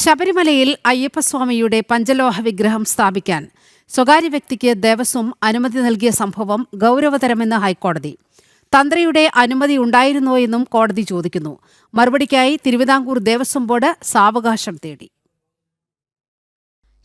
ശബരിമലയിൽ അയ്യപ്പസ്വാമിയുടെ പഞ്ചലോഹ വിഗ്രഹം സ്ഥാപിക്കാൻ സ്വകാര്യ വ്യക്തിക്ക് ദേവസ്വം അനുമതി നൽകിയ സംഭവം ഗൗരവതരമെന്ന് ഹൈക്കോടതി. തന്ത്രിയുടെ അനുമതി ഉണ്ടായിരുന്നോ എന്നും കോടതി ചോദിക്കുന്നു. മറുപടിക്കായി തിരുവിതാംകൂർ ദേവസ്വം ബോർഡ് സാവകാശം തേടി.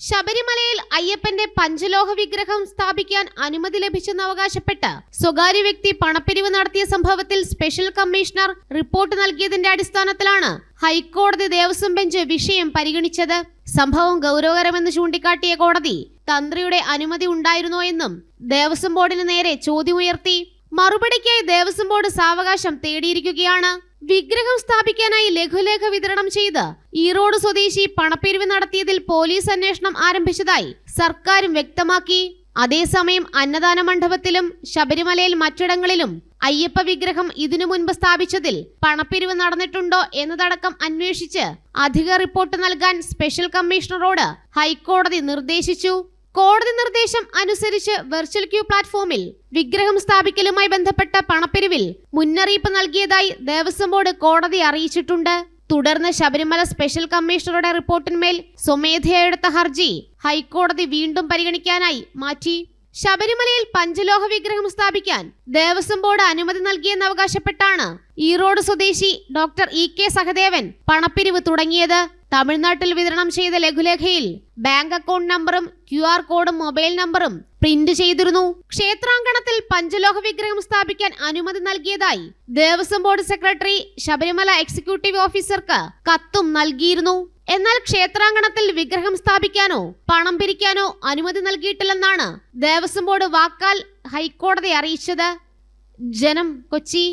ശബരിമലയിൽ അയ്യപ്പന്റെ പഞ്ചലോഹ വിഗ്രഹം സ്ഥാപിക്കാൻ അനുമതി ലഭിച്ചെന്ന് അവകാശപ്പെട്ട് സ്വകാര്യ വ്യക്തി പണപ്പിരിവ് നടത്തിയ സംഭവത്തിൽ സ്പെഷ്യൽ കമ്മീഷണർ റിപ്പോർട്ട് നൽകിയതിന്റെ അടിസ്ഥാനത്തിലാണ് ഹൈക്കോടതി ദേവസ്വം ബെഞ്ച് വിഷയം പരിഗണിച്ചത്. സംഭവം ഗൗരവകരമെന്ന് ചൂണ്ടിക്കാട്ടിയ കോടതി തന്ത്രിയുടെ അനുമതി ഉണ്ടായിരുന്നോ എന്നും ദേവസ്വം ബോർഡിന് നേരെ ചോദ്യമുയർത്തി. മറുപടിക്കായി ദേവസ്വം ബോർഡ് സാവകാശം തേടിയിരിക്കുകയാണ്. വിഗ്രഹം സ്ഥാപിക്കാനായി ലഘുലേഖ വിതരണം ചെയ്ത് ഈറോഡ് സ്വദേശി പണപ്പിരിവ് നടത്തിയതിൽ പോലീസ് അന്വേഷണം ആരംഭിച്ചതായി സർക്കാരും വ്യക്തമാക്കി. അതേസമയം അന്നദാന മണ്ഡപത്തിലും ശബരിമലയിൽ മറ്റിടങ്ങളിലും അയ്യപ്പ വിഗ്രഹം ഇതിനു മുൻപ് സ്ഥാപിച്ചതിൽ പണപ്പിരിവ് നടന്നിട്ടുണ്ടോ എന്നതടക്കം അന്വേഷിച്ച് അധിക റിപ്പോർട്ട് നൽകാൻ സ്പെഷ്യൽ കമ്മീഷണറോട് ഹൈക്കോടതി നിർദ്ദേശിച്ചു. കോടതി നിർദ്ദേശം അനുസരിച്ച് വെർച്വൽ ക്യൂ പ്ലാറ്റ്ഫോമിൽ വിഗ്രഹം സ്ഥാപിക്കലുമായി ബന്ധപ്പെട്ട പണപ്പിരിവിൽ മുന്നറിയിപ്പ് നൽകിയതായി ദേവസ്വം ബോർഡ് കോടതി അറിയിച്ചിട്ടുണ്ട്. തുടർന്ന് ശബരിമല സ്പെഷ്യൽ കമ്മീഷണറുടെ റിപ്പോർട്ടിന്മേൽ സ്വമേധയാ എടുത്ത ഹർജി ഹൈക്കോടതി വീണ്ടും പരിഗണിക്കാനായി മാറ്റി. ശബരിമലയിൽ പഞ്ചലോഹ വിഗ്രഹം സ്ഥാപിക്കാൻ ദേവസ്വം ബോർഡ് അനുമതി നൽകിയെന്ന് അവകാശപ്പെട്ടാണ് ഈറോഡ് സ്വദേശി ഡോക്ടർ EK സഹദേവൻ പണപ്പിരിവ് തുടങ്ങിയത്. തമിഴ്നാട്ടിൽ വിതരണം ചെയ്ത ലഘുലേഖയിൽ ബാങ്ക് അക്കൗണ്ട് നമ്പറും QR കോഡും മൊബൈൽ നമ്പറും പ്രിന്റ് ചെയ്തിരുന്നു. ക്ഷേത്രാങ്കണത്തിൽ പഞ്ചലോഹ വിഗ്രഹം സ്ഥാപിക്കാൻ അനുമതി നൽകിയതായി Devaswom board secretary Sabarimala executive ഓഫീസർക്ക് കത്തും നൽകിയിരുന്നു. എന്നാൽ ക്ഷേത്രാങ്കണത്തിൽ വിഗ്രഹം സ്ഥാപിക്കാനോ പണം പിരിക്കാനോ അനുമതി നൽകിയിട്ടില്ലെന്നാണ് ദേവസ്വം ബോർഡ് വാക്കാൽ ഹൈക്കോടതി അറിയിച്ചത്. ജനം, കൊച്ചി.